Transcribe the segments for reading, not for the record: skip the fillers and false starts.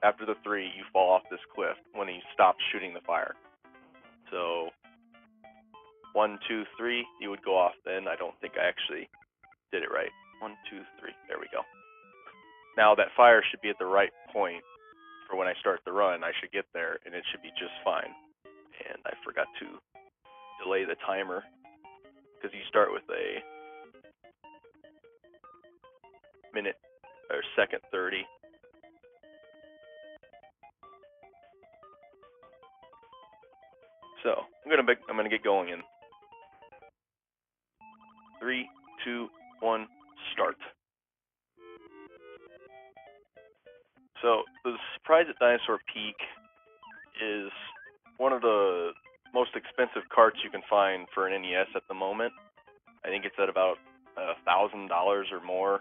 After the 3, you fall off this cliff when he stops shooting the fire. So 1, 2, 3, you would go off then. I don't think I actually did it right. 1, 2, 3. There we go. Now that fire should be at the right point for when I start the run. I should get there, and it should be just fine. And I forgot to delay the timer, because you start with a minute or second 30. So I'm gonna get going in 3, 2, 1, start. So the Surprise at Dinosaur Peak is one of the most expensive carts you can find for an NES at the moment. I think it's at about $1,000 or more.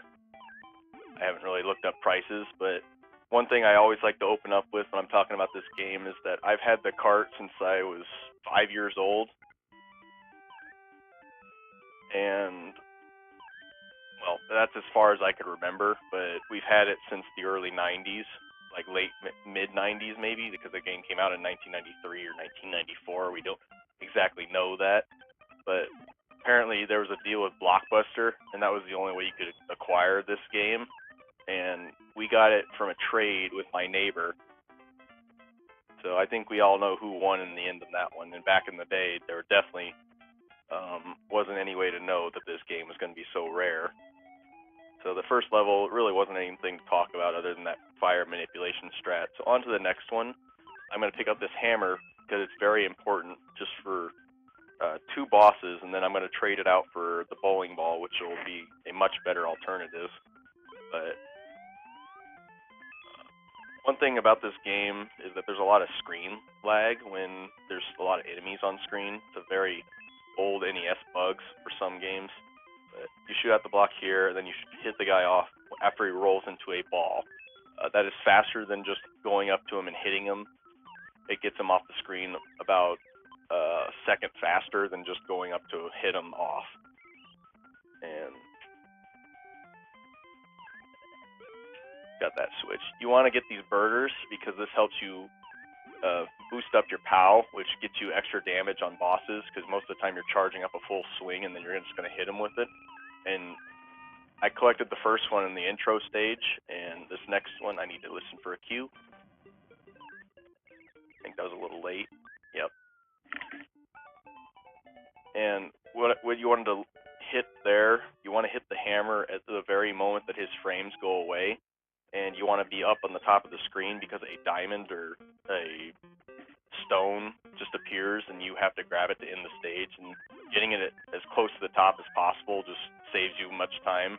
I haven't really looked up prices, but one thing I always like to open up with when I'm talking about this game is that I've had the cart since I was 5 years old. And, well, that's as far as I could remember, but we've had it since the early 90s, like mid-90s maybe, because the game came out in 1993 or 1994. We don't exactly know that, but apparently there was a deal with Blockbuster, and that was the only way you could acquire this game. And we got it from a trade with my neighbor. So I think we all know who won in the end of that one. And back in the day, there definitely wasn't any way to know that this game was going to be so rare. So the first level really wasn't anything to talk about other than that fire manipulation strat. So on to the next one. I'm going to pick up this hammer because it's very important just for 2 bosses, and then I'm going to trade it out for the bowling ball, which will be a much better alternative. But one thing about this game is that there's a lot of screen lag when there's a lot of enemies on screen. It's a very old NES bugs for some games. But you shoot out the block here, and then you hit the guy off after he rolls into a ball. That is faster than just going up to him and hitting him. It gets him off the screen about a second faster than just going up to hit him off. And got that switch. You want to get these birders because this helps you boost up your POW, which gets you extra damage on bosses, because most of the time you're charging up a full swing and then you're just going to hit them with it. And I collected the first one in the intro stage, and this next one I need to listen for a cue. I think that was a little late. Yep. And what you wanted to hit there, you want to hit the hammer at the very moment that his frames go away. And you want to be up on the top of the screen because a diamond or a stone just appears and you have to grab it to end the stage. And getting it as close to the top as possible just saves you much time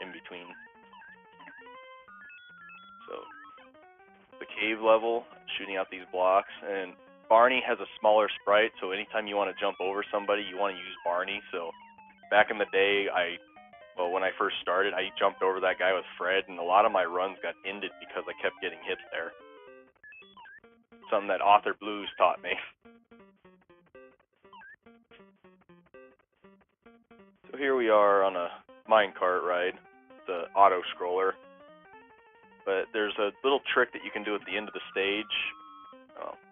in between. So the cave level, shooting out these blocks, and Barney has a smaller sprite, so anytime you want to jump over somebody, you want to use Barney. So back in the day, when I first started, I jumped over that guy with Fred, and a lot of my runs got ended because I kept getting hit there. Something that Author Blues taught me. So here we are on a minecart ride, the auto-scroller. But there's a little trick that you can do at the end of the stage,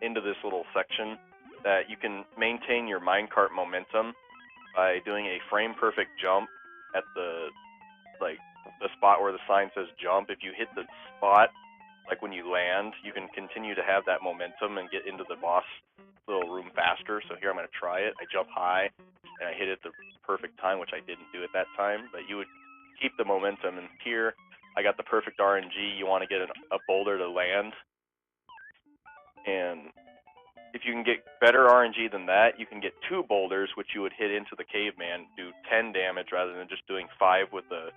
into this little section, that you can maintain your minecart momentum by doing a frame-perfect jump at the spot where the sign says jump. If you hit the spot, like when you land, you can continue to have that momentum and get into the boss little room faster. So here I'm going to try it. I jump high, and I hit it at the perfect time, which I didn't do at that time. But you would keep the momentum, and here I got the perfect RNG. You want to get a boulder to land. And if you can get better RNG than that, you can get 2 boulders, which you would hit into the caveman, do 10 damage rather than just doing 5 with the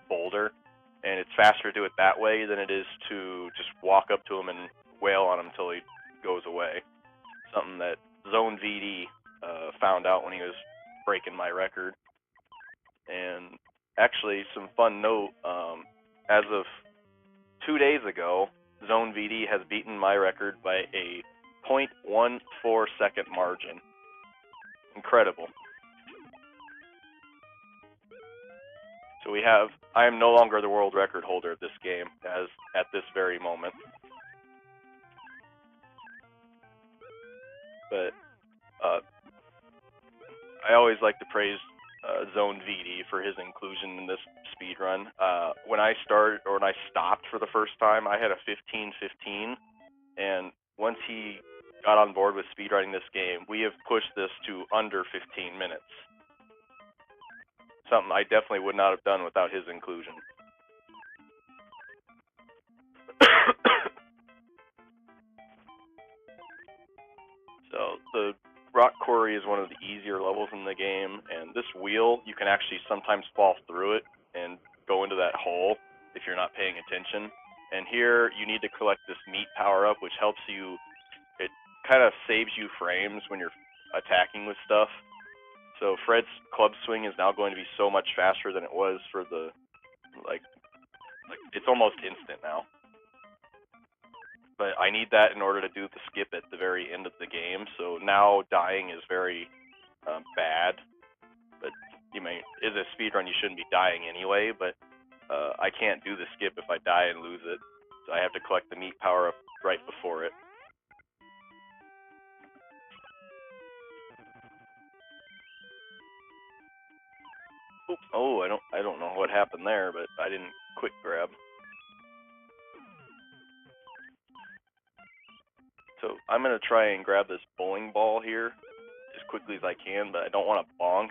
boulder. And it's faster to do it that way than it is to just walk up to him and wail on him until he goes away. Something that Zone VD found out when he was breaking my record. And actually, some fun note, as of 2 days ago, Zone VD has beaten my record by a 0.14 second margin. Incredible. So I am no longer the world record holder of this game at this very moment. But I always like to praise Zone VD for his inclusion in this speed run. When I started, or when I stopped for the first time, I had a 15:15, and once he got on board with speedrunning this game, we have pushed this to under 15 minutes. Something I definitely would not have done without his inclusion. So the rock quarry is one of the easier levels in the game, and this wheel, you can actually sometimes fall through it and go into that hole if you're not paying attention. And here you need to collect this meat power-up, which helps you, it kind of saves you frames when you're attacking with stuff. So Fred's club swing is now going to be so much faster than it was for the, like it's almost instant now. But I need that in order to do the skip at the very end of the game, so now dying is very bad. But you may, as a speedrun, you shouldn't be dying anyway, but I can't do the skip if I die and lose it, so I have to collect the meat power-up right before it. Oops. Oh, I don't know what happened there, but I didn't quick grab. So I'm going to try and grab this bowling ball here as quickly as I can, but I don't want to bonk.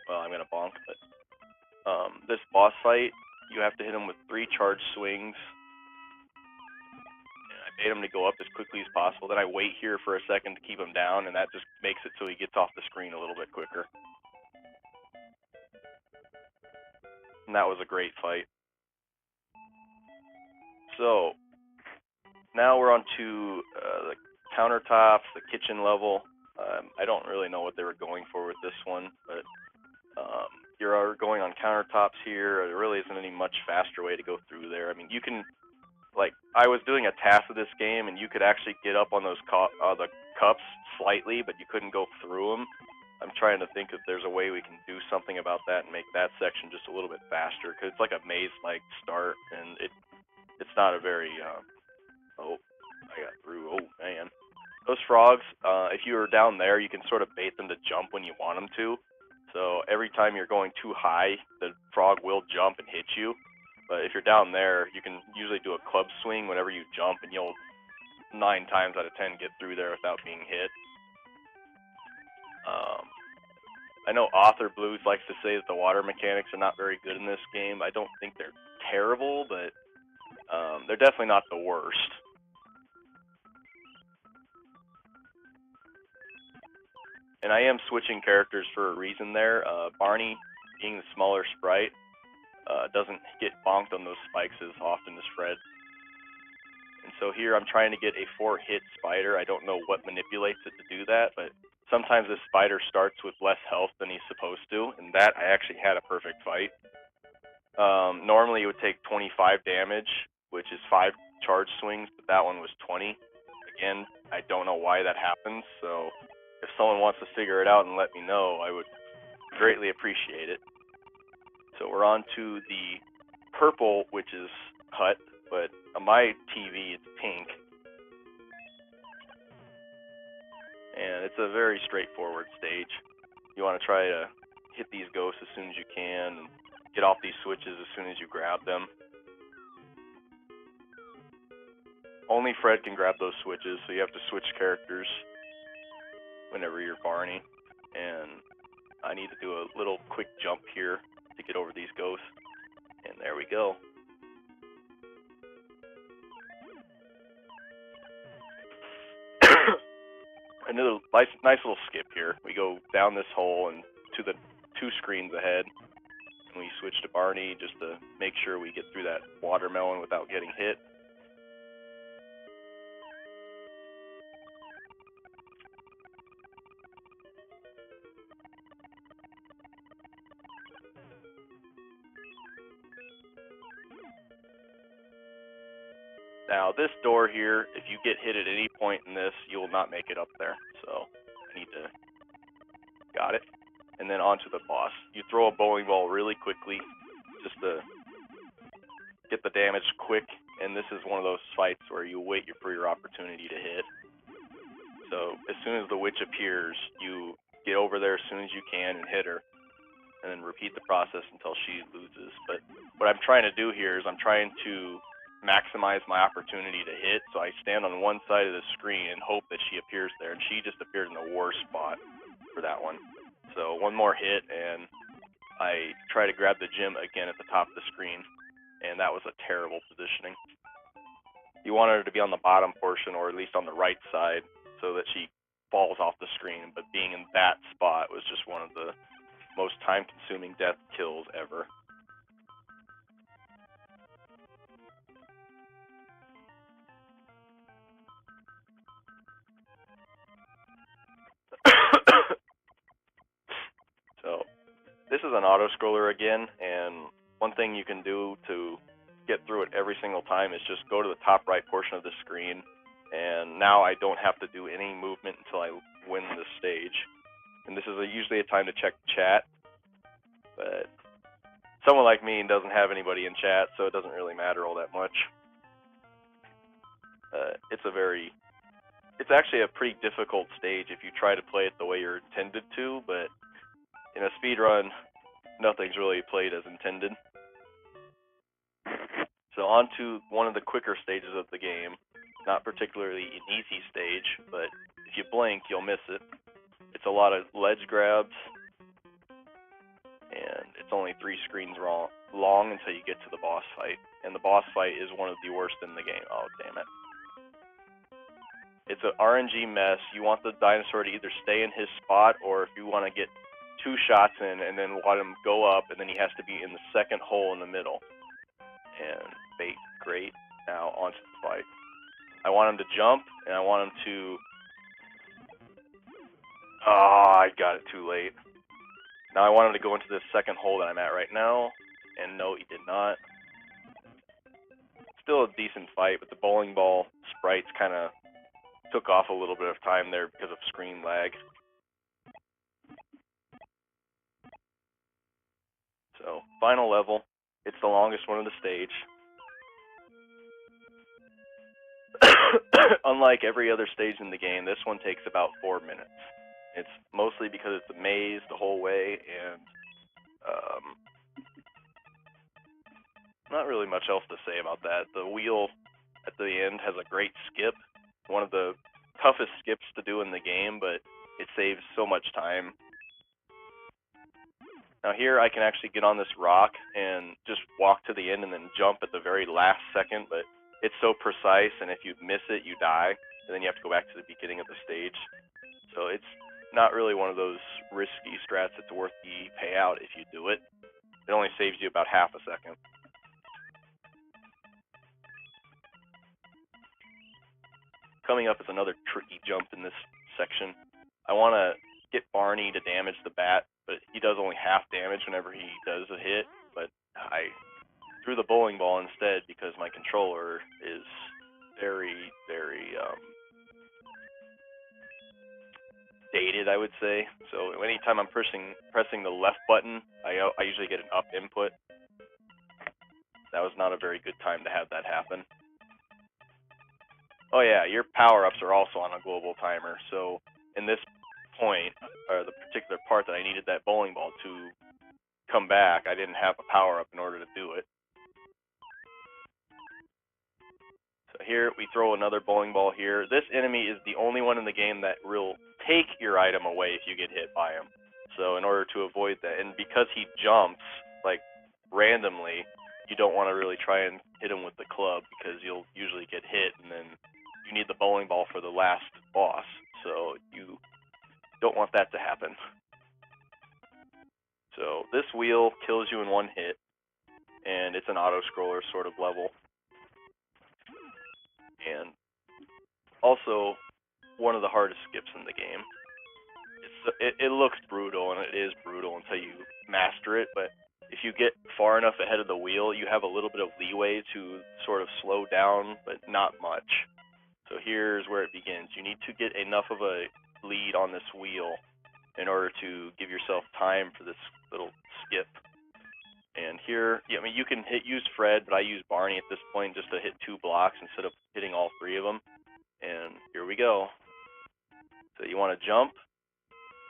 Well, I'm going to bonk, but this boss fight, you have to hit him with 3 charge swings. And I made him to go up as quickly as possible. Then I wait here for a second to keep him down, and that just makes it so he gets off the screen a little bit quicker. And that was a great fight. So now we're on to the countertops, the kitchen level. I don't really know what they were going for with this one, but you're going on countertops here. There really isn't any much faster way to go through there. I mean, you can, like, I was doing a task of this game, and you could actually get up on those the cups slightly, but you couldn't go through them. I'm trying to think if there's a way we can do something about that and make that section just a little bit faster, because it's like a maze-like start, and it's not a very, oh, I got through, oh man. Those frogs, if you are down there, you can sort of bait them to jump when you want them to. So every time you're going too high, the frog will jump and hit you. But if you're down there, you can usually do a club swing whenever you jump, and you'll 9 times out of 10 get through there without being hit. I know Author Blues likes to say that the water mechanics are not very good in this game. I don't think they're terrible, but they're definitely not the worst. And I am switching characters for a reason there. Barney, being the smaller sprite, doesn't get bonked on those spikes as often as Fred. And so here I'm trying to get a 4-hit spider. I don't know what manipulates it to do that, but sometimes this spider starts with less health than he's supposed to, and that I actually had a perfect fight. Normally it would take 25 damage, which is 5 charge swings, but that one was 20. Again, I don't know why that happens, so if someone wants to figure it out and let me know, I would greatly appreciate it. So we're on to the purple, which is hut, but on my TV it's pink. And it's a very straightforward stage. You want to try to hit these ghosts as soon as you can, and get off these switches as soon as you grab them. Only Fred can grab those switches, so you have to switch characters whenever you're Barney. And I need to do a little quick jump here to get over these ghosts. And there we go. Another nice little skip here. We go down this hole and to the 2 screens ahead. And we switch to Barney just to make sure we get through that watermelon without getting hit. Now, this door here, if you get hit at any point in this, you will not make it up there. So, I need to... Got it. And then onto the boss. You throw a bowling ball really quickly, just to get the damage quick. And this is one of those fights where you wait for your opportunity to hit. So as soon as the witch appears, you get over there as soon as you can and hit her, and then repeat the process until she loses. But what I'm trying to do here is I'm trying to maximize my opportunity to hit, so I stand on one side of the screen and hope that she appears there, and she just appeared in the worst spot for that one. So one more hit, and I try to grab the gem again at the top of the screen, and that was a terrible positioning. You want her to be on the bottom portion, or at least on the right side, so that she falls off the screen, but being in that spot was just one of the most time-consuming death kills ever. So, this is an auto-scroller again, and one thing you can do to get through it every single time is just go to the top right portion of the screen, and now I don't have to do any movement until I win the stage. And this is usually a time to check the chat, but someone like me doesn't have anybody in chat, so it doesn't really matter all that much. It's actually a pretty difficult stage if you try to play it the way you're intended to, but in a speedrun, nothing's really played as intended. So on to one of the quicker stages of the game. Not particularly an easy stage, but if you blink, you'll miss it. It's a lot of ledge grabs, and it's only 3 screens long until you get to the boss fight. And the boss fight is one of the worst in the game. Oh, damn it. It's an RNG mess. You want the dinosaur to either stay in his spot, or if you want to get 2 shots in and then want him go up, and then he has to be in the second hole in the middle. And bait, great. Now onto the fight. I want him to jump, and I want him to... Oh, I got it too late. Now I want him to go into this second hole that I'm at right now, and no, he did not. Still a decent fight, but the bowling ball sprites kind of took off a little bit of time there because of screen lag. So, final level. It's the longest one of the stage. Unlike every other stage in the game, this one takes about 4 minutes. It's mostly because it's a maze the whole way, and not really much else to say about that. The wheel at the end has a great skip, one of the toughest skips to do in the game, but it saves so much time. Now here I can actually get on this rock and just walk to the end and then jump at the very last second, but it's so precise, and if you miss it, you die, and then you have to go back to the beginning of the stage. So it's not really one of those risky strats that's worth the payout if you do it. It only saves you about half a second. Coming up is another tricky jump in this section. I want to get Barney to damage the bat, but he does only half damage whenever he does a hit, but I threw the bowling ball instead because my controller is very, very dated, I would say. So anytime I'm pressing the left button, I usually get an up input. That was not a very good time to have that happen. Oh yeah, your power-ups are also on a global timer, so in this point, or the particular part that I needed that bowling ball to come back, I didn't have a power-up in order to do it. So here, we throw another bowling ball here. This enemy is the only one in the game that will take your item away if you get hit by him. So in order to avoid that, and because he jumps, like, randomly, you don't want to really try and hit him with the club because you'll usually get hit, and then you need the bowling ball for the last boss. So you don't want that to happen. So this wheel kills you in one hit, and it's an auto-scroller sort of level. And also one of the hardest skips in the game. It looks brutal, and it is brutal until you master it, but if you get far enough ahead of the wheel, you have a little bit of leeway to sort of slow down, but not much. So here's where it begins. You need to get enough of a lead on this wheel in order to give yourself time for this little skip. And here, yeah, I mean, you can use Fred, but I use Barney at this point just to hit 2 blocks instead of hitting all 3 of them. And here we go. you want to jump,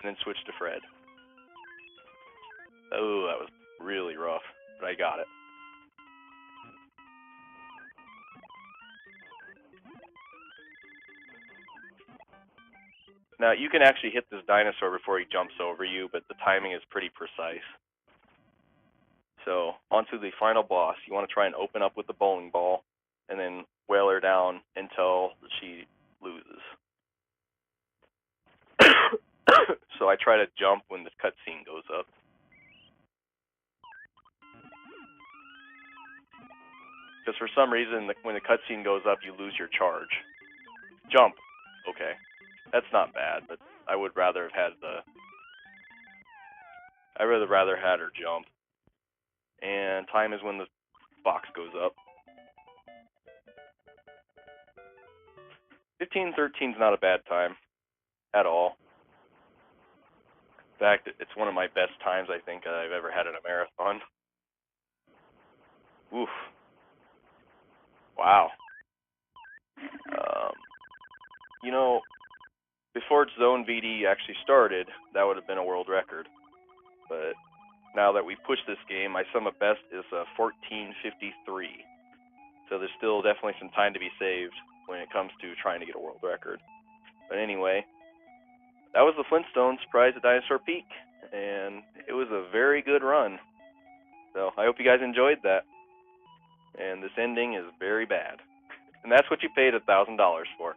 and then switch to Fred. Oh, that was really rough, but I got it. Now, you can actually hit this dinosaur before he jumps over you, but the timing is pretty precise. So, onto the final boss. You want to try and open up with the bowling ball, and then whale her down until she loses. So I try to jump when the cutscene goes up. Because for some reason, when the cutscene goes up, you lose your charge. Jump. Okay. That's not bad, but I would rather have had I'd rather had her jump. And time is when the box goes up. 15:13 is not a bad time at all. In fact, it's one of my best times I think I've ever had in a marathon. Oof. Wow. You know, before Zone VD actually started, that would have been a world record. But now that we've pushed this game, my sum of best is 14:53. So there's still definitely some time to be saved when it comes to trying to get a world record. But anyway, that was the Flintstones prize at Dinosaur Peak, and it was a very good run. So I hope you guys enjoyed that. And this ending is very bad. And that's what you paid $1,000 for.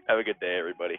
Have a good day, everybody.